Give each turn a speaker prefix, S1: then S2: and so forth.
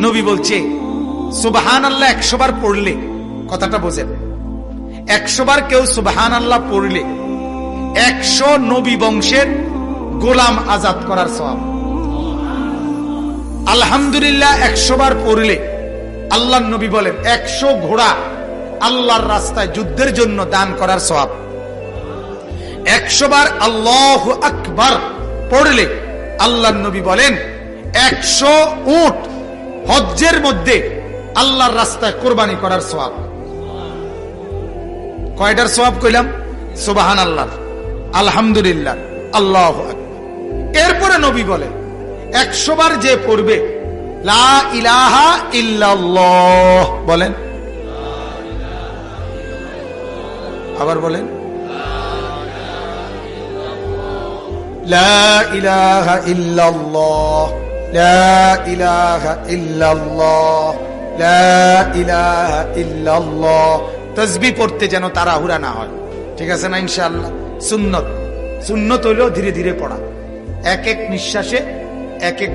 S1: নবী বলছে সুবহানাল্লাহ 100 বার পড়লে, কথাটা বোঝেন, 100 বার কেউ সুবহানাল্লাহ পড়লে 100 নবী বংশের গোলাম আজাদ করার সওয়াব। আলহামদুলিল্লাহ 100 বার পড়লে আল্লাহর নবী বলেন 100 ঘোড়া আল্লাহর রাস্তায় যুদ্ধের জন্য দান করার সওয়াব। 100 বার আল্লাহু আকবার পড়লে আল্লাহর নবী বলেন 100 উট হজ্জের মধ্যে আল্লাহর রাস্তায় কোরবানি করার সওয়াব। কয়টার সওয়াব কইলাম? সুবহানাল্লাহ, আলহামদুলিল্লাহ, আল্লাহু আকবার। এরপরে নবী বলেন 100 বার যে পড়বে লা ইলাহা ইল্লাল্লাহ, বলেন, আবার বলেন, লা ইলাহা ইল্লাল্লাহ, লা ইলাহা ইল্লাল্লাহ, লা ইলাহা ইল্লাল্লাহ। তাসবিহ পড়তে যেন তাড়াহুড়া না হয়, ঠিক আছে না? ইনশাআল্লাহ সুন্নত, সুন্নত হইলেও ধীরে ধীরে পড়া, এক এক নিঃশ্বাসে এক এক